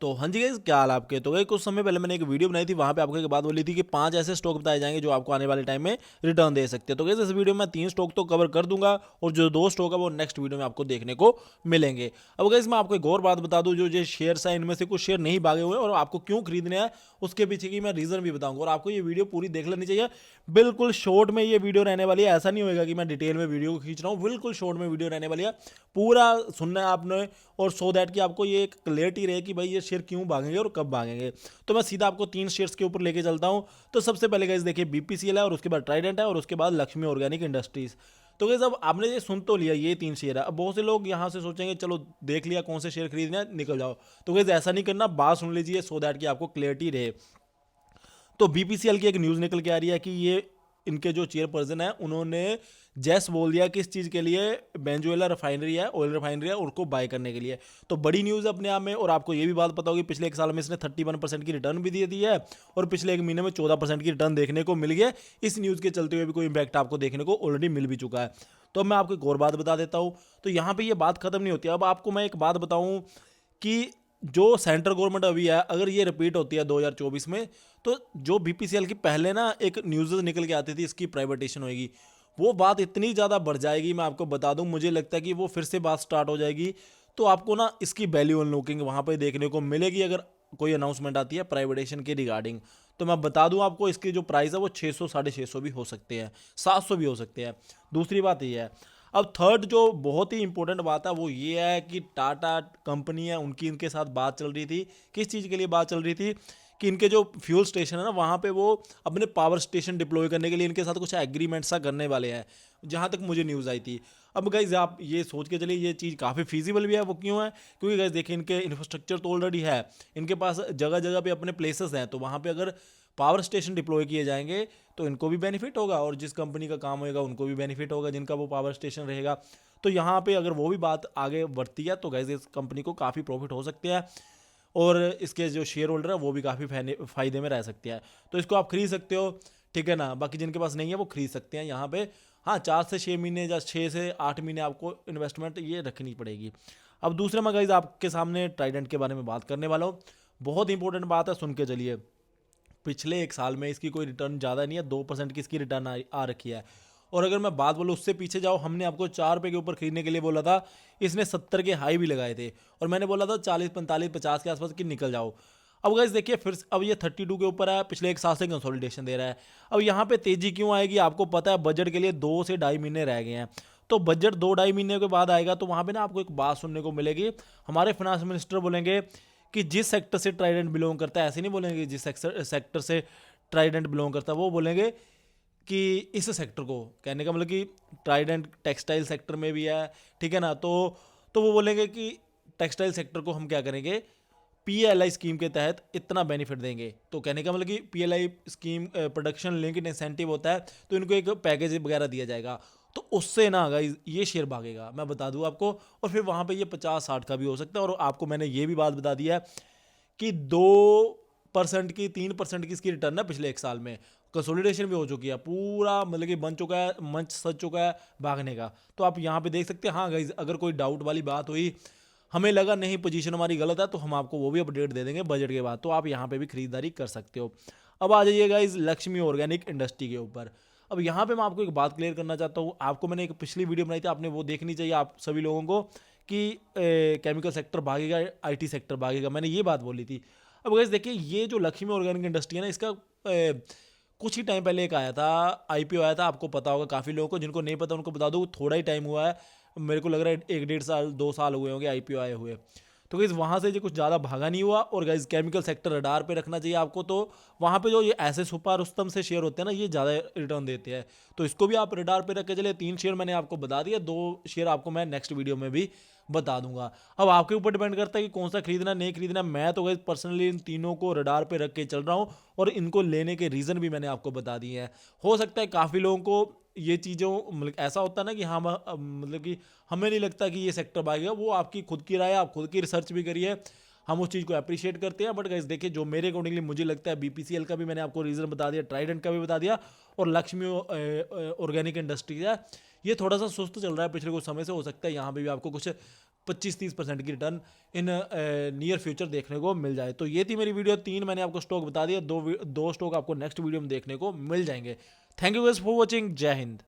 तो हाँ जी गाइस, क्या हाल आपके। तो भाई कुछ समय पहले मैंने एक वीडियो बनाई थी, वहाँ पे आपको एक बात बोली थी कि 5 ऐसे स्टॉक बताए जाएंगे जो आपको आने वाले टाइम में रिटर्न दे सकते हैं। तो गाइस इस वीडियो में मैं 3 स्टॉक तो कवर कर दूंगा और जो 2 स्टॉक है वो नेक्स्ट वीडियो में आपको देखने को मिलेंगे। अब गाइस मैं आपको एक और बात बता दूं, जो ये शेयर्स हैं इनमें से कुछ शेयर नहीं भागे हुए और आपको क्यों खरीदने हैं उसके पीछे की मैं रीज़न भी बताऊंगा और आपको ये वीडियो पूरी देख लेनी चाहिए। बिल्कुल शॉर्ट में ये वीडियो रहने वाली है, ऐसा नहीं होगा कि मैं डिटेल में वीडियो को खींच रहा हूँ, बिल्कुल शॉर्ट में वीडियो रहने वाली है। पूरा सुनना है आपने और सो दैट कि आपको ये एक क्लियरिटी रहे कि भाई ये शेयर क्यों भागेंगे और कब भागेंगे। तो मैं सीधा आपको 3 शेयर्स के ऊपर लेके चलता हूँ। तो सबसे पहले गाइस देखिए बीपीसीएल है और उसके बाद ट्राइडेंट है और उसके बाद लक्ष्मी ऑर्गेनिक इंडस्ट्रीज। तो गाइस अब आपने ये सुन तो लिया, ये 3 शेयर है। अब बहुत से लोग यहाँ से सोचेंगे चलो देख लिया कौन से शेयर खरीदने हैं, निकल जाओ। तो गाइस ऐसा नहीं करना, बात सुन लीजिए सो दैट कि आपको क्लियरिटी रहे। तो बीपीसीएल की एक न्यूज़ निकल के आ रही है कि ये इनके जो चेयरपर्सन है उन्होंने जैस बोल दिया किस चीज़ के लिए, बेंजुएला रिफाइनरी है, ऑयल रिफाइनरी है, उनको बाय करने के लिए। तो बड़ी न्यूज़ अपने आप में। और आपको ये भी बात पता होगी पिछले एक साल में इसने 31% की रिटर्न भी दे दी है और पिछले एक महीने में 14% की रिटर्न देखने को मिल गया। इस न्यूज़ के चलते हुए भी कोई इम्पैक्ट आपको देखने को ऑलरेडी मिल भी चुका है। तो अब मैं आपको एक और बात बता देता हूँ। तो यहाँ पर यह बात खत्म नहीं होती। अब आपको मैं एक बात बताऊँ कि जो सेंट्रल गवर्नमेंट अभी है, अगर ये रिपीट होती है 2024 में, तो जो बीपीसीएल की पहले ना एक न्यूज़ निकल के आती थी इसकी प्राइवेटेशन होगी, वो बात इतनी ज़्यादा बढ़ जाएगी, मैं आपको बता दूं। मुझे लगता है कि वो फिर से बात स्टार्ट हो जाएगी। तो आपको ना इसकी वैल्यू अनलॉकिंग वहाँ पर देखने को मिलेगी अगर कोई अनाउंसमेंट आती है प्राइवेटेशन के रिगार्डिंग। तो मैं बता दूं आपको इसकी जो प्राइस है वो 600 650 भी हो सकते हैं, 700 भी हो सकते हैं। दूसरी बात ये है। अब थर्ड जो बहुत ही इंपॉर्टेंट बात है वो ये है कि टाटा कंपनी है उनकी इनके साथ बात चल रही थी। किस चीज़ के लिए बात चल रही थी कि इनके जो फ्यूल स्टेशन है ना वहाँ पे वो अपने पावर स्टेशन डिप्लॉय करने के लिए इनके साथ कुछ एग्रीमेंट सा करने वाले हैं, जहाँ तक मुझे न्यूज़ आई थी। अब गाइज आप ये सोच के चलिए ये चीज़ काफ़ी फीजिबल भी है। वो क्यों है? क्योंकि गाइज देखिए इनके इंफ्रास्ट्रक्चर तो ऑलरेडी है, इनके पास जगह जगह पे अपने प्लेसेस हैं। तो वहाँ पे अगर पावर स्टेशन डिप्लॉय किए जाएंगे तो इनको भी बेनिफिट होगा और जिस कंपनी का काम होगा उनको भी बेनिफिट होगा जिनका वो पावर स्टेशन रहेगा। तो यहाँ पे अगर वो भी बात आगे बढ़ती है तो गाइज इस कंपनी को काफ़ी प्रॉफिट हो सकते हैं और इसके जो शेयर होल्डर है वो भी काफ़ी फ़ायदे में रह सकते हैं। तो इसको आप खरीद सकते हो, ठीक है ना। बाकी जिनके पास नहीं है वो खरीद सकते हैं यहाँ पे। हाँ, 4 से 6 महीने या 6 से 8 महीने आपको इन्वेस्टमेंट ये रखनी पड़ेगी। अब दूसरे मैं गाइज आपके सामने ट्राइडेंट के बारे में बात करने वाला हूँ। बहुत इंपॉर्टेंट बात है, सुन के चलिए। पिछले एक साल में इसकी कोई रिटर्न ज़्यादा नहीं है, 2% की इसकी रिटर्न आ रखी है। और अगर मैं बात बोलूँ उससे पीछे जाओ, हमने आपको 4 रुपये के ऊपर खरीदने के लिए बोला था, इसने 70 के हाई भी लगाए थे और मैंने बोला था 40 45 50 के आसपास कि निकल जाओ। अब गाइस देखिए फिर अब ये 32 के ऊपर है, पिछले एक साल से कंसोलिडेशन दे रहा है। अब यहाँ पे तेजी क्यों आएगी? आपको पता है बजट के लिए 2 से ढाई महीने रह गए हैं। तो बजट 2 ढाई महीने के बाद आएगा तो वहाँ पे ना आपको एक बात सुनने को मिलेगी। हमारे फाइनेंस मिनिस्टर बोलेंगे कि जिस सेक्टर से ट्राइडेंट बिलोंग करता है, ऐसे नहीं बोलेंगे जिस सेक्टर से ट्राइडेंट बिलोंग करता है, वो बोलेंगे कि इस सेक्टर को, कहने का मतलब कि ट्राइडेंट टेक्सटाइल सेक्टर में भी है, ठीक है ना। तो वो बोलेंगे कि टेक्सटाइल सेक्टर को हम क्या करेंगे, पीएलआई स्कीम के तहत इतना बेनिफिट देंगे। तो कहने का मतलब कि PLI scheme production linked incentive होता है, तो इनको एक पैकेज वगैरह दिया जाएगा। तो उससे ना गाइस ये शेयर भागेगा, मैं बता दूं आपको। और फिर वहाँ पे ये 50 60 का भी हो सकता है। और आपको मैंने ये भी बात बता दी है कि 2% की 3% की इसकी रिटर्न है पिछले एक साल में। कंसोलिडेशन भी हो चुकी है, पूरा मतलब कि बन चुका है, मंच सज चुका है भागने का। तो आप यहाँ पे देख सकते हैं। हाँ गाइज अगर कोई डाउट वाली बात हुई, हमें लगा नहीं पोजीशन हमारी गलत है, तो हम आपको वो भी अपडेट दे देंगे बजट के बाद। तो आप यहाँ पे भी खरीदारी कर सकते हो। अब आ जाइएगा इस लक्ष्मी ऑर्गेनिक इंडस्ट्री के ऊपर। अब यहाँ पे मैं आपको एक बात क्लियर करना चाहता हूँ। आपको मैंने एक पिछली वीडियो बनाई थी, आपने वो देखनी चाहिए आप सभी लोगों को, कि केमिकल सेक्टर भागेगा, आईटी सेक्टर भागेगा, मैंने ये बात बोली थी। अब गाइस देखिए ये जो लक्ष्मी ऑर्गेनिक इंडस्ट्री है ना, इसका कुछ ही टाइम पहले एक आया था, आईपीओ आया था। आपको पता होगा, काफ़ी लोगों को, जिनको नहीं पता उनको बता दूँ, थोड़ा ही टाइम हुआ है, मेरे को लग रहा है 1 1.5 साल 2 साल हुए होंगे आईपीओ आए हुए। तो गाइस वहाँ से जो कुछ ज़्यादा भागा नहीं हुआ। और गाइस केमिकल सेक्टर रडार पे रखना चाहिए आपको। तो वहाँ पे जो ये ऐसे सुपर रुस्तम से शेयर होते हैं ना, ये ज़्यादा रिटर्न देते हैं। तो इसको भी आप रडार पे रख के चले। 3 शेयर मैंने आपको बता दिया, 2 शेयर आपको मैं नेक्स्ट वीडियो में भी बता दूंगा। अब आपके ऊपर डिपेंड करता है कि कौन सा खरीदना नहीं खरीदना। मैं तो गाइस पर्सनली इन तीनों को रडार पे रख के चल रहा हूँ और इनको लेने के रीज़न भी मैंने आपको बता दिए हैं। हो सकता है काफ़ी लोगों को ये चीज़ों मतलब ऐसा होता है ना कि हाँ मतलब कि हमें नहीं लगता कि ये सेक्टर भागेगा, वो आपकी खुद की राय है, आप खुद की रिसर्च भी करिए, हम उस चीज़ को अप्रिशिएट करते हैं। बट गाइस देखिए जो मेरे अकॉर्डिंगली मुझे लगता है, बीपीसीएल का भी मैंने आपको रीज़न बता दिया, ट्राइडेंट का भी बता दिया, और लक्ष्मी ऑर्गेनिक इंडस्ट्रीज है, ये थोड़ा सा सुस्त चल रहा है पिछले कुछ समय से। हो सकता है यहाँ पे भी आपको कुछ 25-30% की रिटर्न इन नियर फ्यूचर देखने को मिल जाए। तो ये थी मेरी वीडियो, 3 मैंने आपको स्टॉक बता दिया, दो स्टॉक आपको नेक्स्ट वीडियो में देखने को मिल जाएंगे। Thank you guys for watching, जय हिंद।